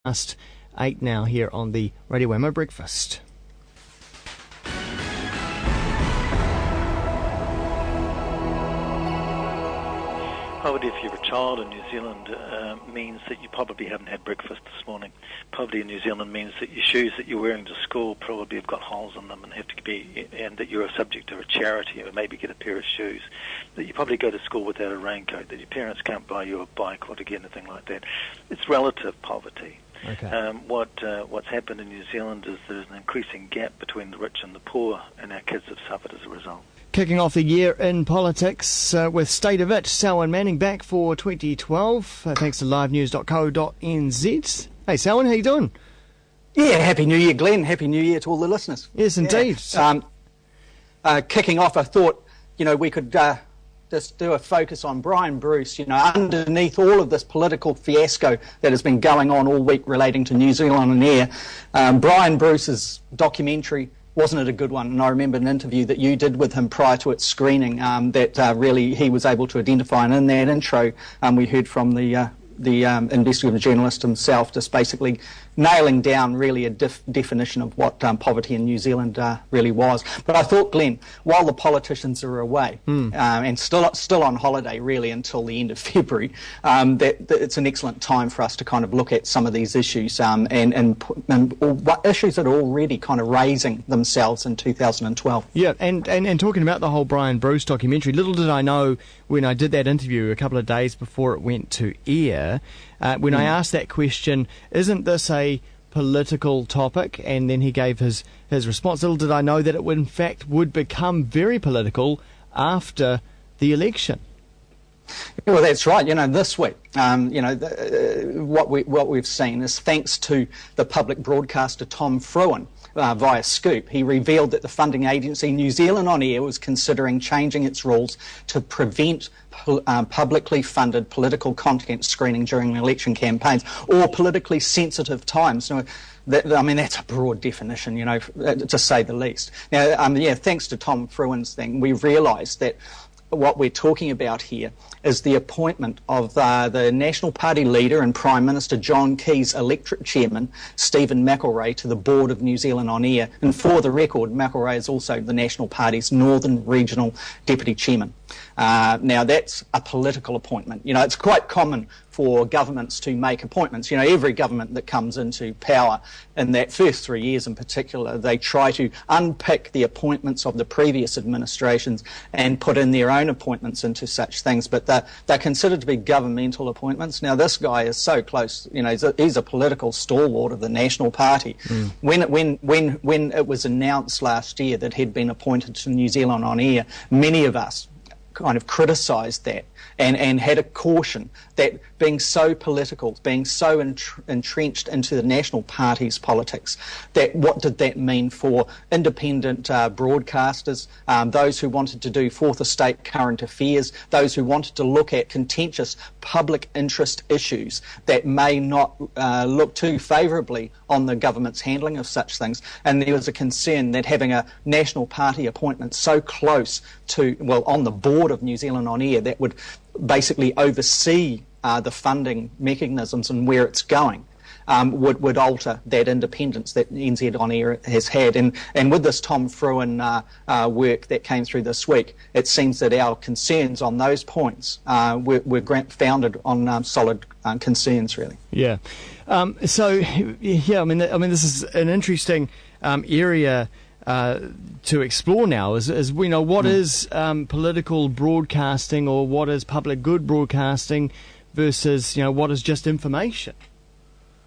Past 8 now here on the Radio Whammo Breakfast. Poverty, if you're a child in New Zealand, means that you probably haven't had breakfast this morning. Poverty in New Zealand means that your shoes that you're wearing to school probably have got holes in them and have to be, and that you're a subject of a charity or maybe get a pair of shoes. That you probably go to school without a raincoat. That your parents can't buy you a bike or to get anything like that. It's relative poverty. Okay. What's happened in New Zealand is there's an increasing gap between the rich and the poor, and our kids have suffered as a result. Kicking off the year in politics with State of It, Selwyn Manning back for 2012, thanks to livenews.co.nz. Hey Selwyn, how you doing? Yeah, Happy New Year, Glenn. Happy New Year to all the listeners. Yes, indeed. Yeah. Kicking off, I thought, we could just do a focus on Brian Bruce. Underneath all of this political fiasco that has been going on all week relating to New Zealand on Air, Brian Bruce's documentary, wasn't it a good one? And I remember an interview that you did with him prior to its screening that really he was able to identify. And in that intro, we heard from the investigative journalist himself, just basically nailing down really a definition of what poverty in New Zealand really was. But I thought, Glenn, while the politicians are away and still on holiday really until the end of February, that it's an excellent time for us to kind of look at some of these issues and what issues that are already kind of raising themselves in 2012. Yeah, and talking about the whole Brian Bruce documentary, little did I know when I did that interview a couple of days before it went to air, when I asked that question, isn't this a political topic? And then he gave his response. Little did I know that it would, in fact, would become very political after the election. Well, that's right. This week, what we've seen is thanks to the public broadcaster Tom Fruin via Scoop. He revealed that the funding agency New Zealand On Air was considering changing its rules to prevent publicly funded political content screening during election campaigns or politically sensitive times. That's a broad definition, to say the least. Now, thanks to Tom Fruin's thing, we realised that what we're talking about here is the appointment of the National Party leader and Prime Minister John Key's electorate chairman, Stephen McElrea, to the board of New Zealand On Air. And for the record, McElrea is also the National Party's Northern Regional Deputy Chairman. Now, that's a political appointment. It's quite common for governments to make appointments. Every government that comes into power in that first 3 years in particular, they try to unpick the appointments of the previous administrations and put in their own appointments into such things. But they're considered to be governmental appointments. Now, this guy is so close. He's a political stalwart of the National Party. When it was announced last year that he'd been appointed to New Zealand On Air, many of us kind of criticised that and had a caution that being so political, being so entrenched into the National Party's politics, that what did that mean for independent broadcasters, those who wanted to do fourth estate current affairs, those who wanted to look at contentious public interest issues that may not look too favourably on the government's handling of such things. And there was a concern that having a National Party appointment so close to, on the board of New Zealand On Air, that would basically oversee the funding mechanisms and where it's going, would alter that independence that NZ On Air has had. And with this Tom Fruin work that came through this week, it seems that our concerns on those points were founded on solid concerns, really. Yeah. This is an interesting area to explore now is we know what is political broadcasting or what is public good broadcasting versus what is just information.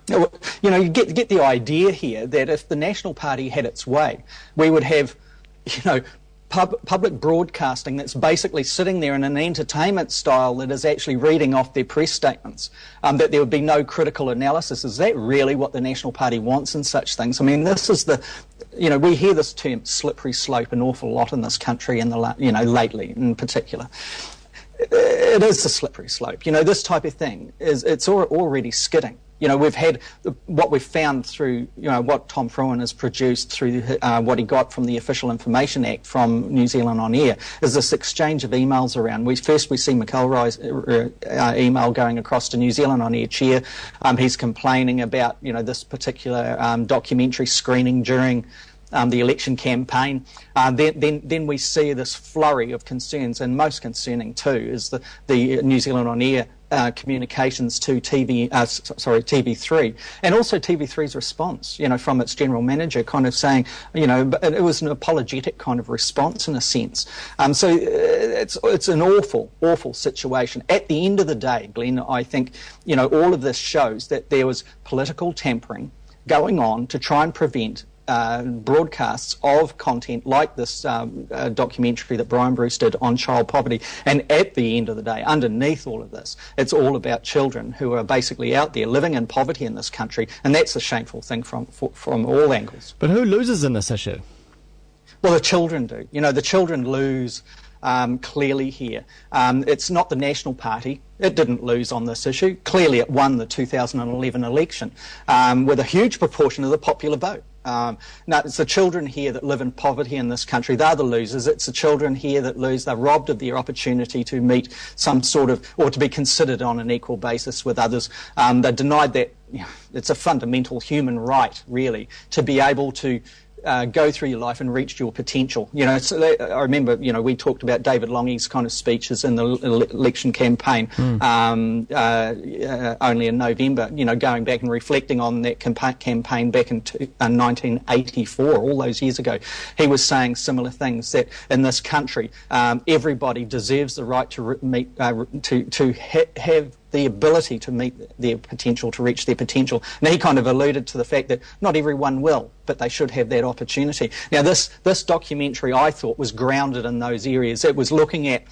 You get the idea here that if the National Party had its way, we would have public broadcasting that's basically sitting there in an entertainment style that is actually reading off their press statements, that there would be no critical analysis. Is that really what the National Party wants in such things? This is we hear this term slippery slope an awful lot in this country and lately in particular. It is a slippery slope. This type of thing it's already skidding. We've had what we've found through, what Tom Frewen has produced through what he got from the Official Information Act from New Zealand On Air is this exchange of emails around. We see McElroy's email going across to New Zealand On Air chair. He's complaining about, this particular documentary screening during the election campaign. Then we see this flurry of concerns, and most concerning too is the New Zealand On Air communications to TV3, and also TV3's response, from its general manager, kind of saying, it was an apologetic kind of response in a sense. So it's an awful situation. At the end of the day, Glenn, I think, all of this shows that there was political tampering going on to try and prevent broadcasts of content like this documentary that Brian Bruce did on child poverty. And at the end of the day, underneath all of this, it's all about children who are basically out there living in poverty in this country, and that's a shameful thing from all angles. But who loses in this issue? Well, the children do. The children lose clearly here. It's not the National Party. It didn't lose on this issue. Clearly it won the 2011 election with a huge proportion of the popular vote. Now, it's the children here that live in poverty in this country. They're the losers. It's the children here that lose. They're robbed of their opportunity to meet some sort of, or to be considered on an equal basis with others. They're denied that. It's a fundamental human right, really, to be able to go through your life and reach your potential. I remember, we talked about David Longy's kind of speeches in the election campaign only in November, going back and reflecting on that campaign back in 1984, all those years ago. He was saying similar things, that in this country, everybody deserves the right to have the ability to meet their potential, to reach their potential. And he kind of alluded to the fact that not everyone will, but they should have that opportunity. Now, this documentary, I thought, was grounded in those areas. It was looking at,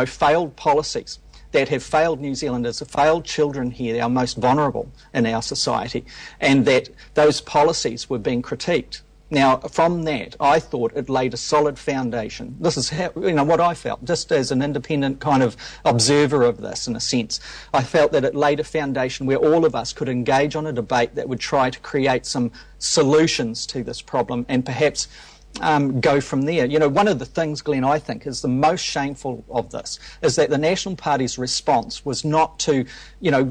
failed policies that have failed New Zealanders, failed children here, our most vulnerable in our society, and that those policies were being critiqued. Now, from that, I thought it laid a solid foundation. This is how, what I felt, just as an independent kind of observer of this, in a sense. I felt that it laid a foundation where all of us could engage on a debate that would try to create some solutions to this problem and perhaps go from there. One of the things, Glenn, I think is the most shameful of this is that the National Party's response was not to,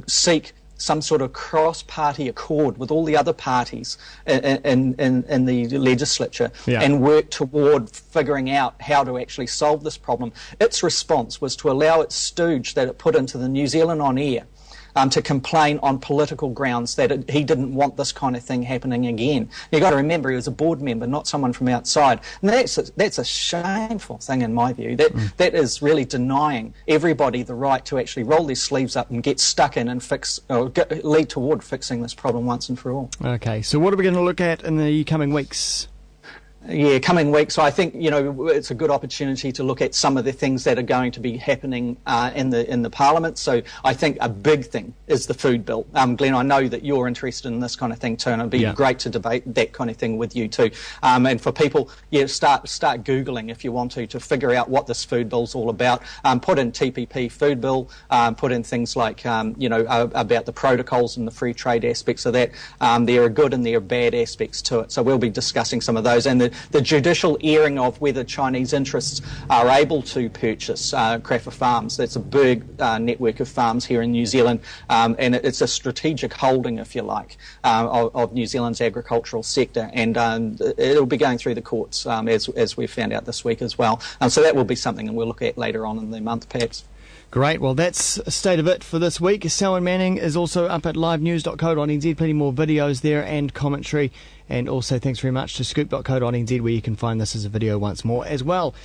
seek some sort of cross-party accord with all the other parties in the legislature and work toward figuring out how to actually solve this problem. Its response was to allow its stooge that it put into the New Zealand On Air to complain on political grounds that he didn't want this kind of thing happening again. You've got to remember he was a board member, not someone from outside. And that's a shameful thing in my view. That is really denying everybody the right to actually roll their sleeves up and get stuck in and lead toward fixing this problem once and for all. Okay, so what are we going to look at in the coming weeks? Yeah, coming weeks. So I think it's a good opportunity to look at some of the things that are going to be happening in the Parliament. So I think a big thing is the food bill. Glenn, I know that you're interested in this kind of thing too, and it'd be great to debate that kind of thing with you too. And for people, start Googling if you want to figure out what this food bill's all about. Put in TPP food bill. Put in things like about the protocols and the free trade aspects of that. There are good and there are bad aspects to it. So we'll be discussing some of those, and the judicial airing of whether Chinese interests are able to purchase Craffer Farms. That's a big network of farms here in New Zealand, and it's a strategic holding, if you like, of New Zealand's agricultural sector, and it'll be going through the courts as we found out this week as well. So that will be something that we'll look at later on in the month, perhaps. Great. Well, that's a state of it for this week. Selwyn Manning is also up at livenews.co.nz. Plenty more videos there and commentary. And also thanks very much to scoop.co.nz, where you can find this as a video once more as well.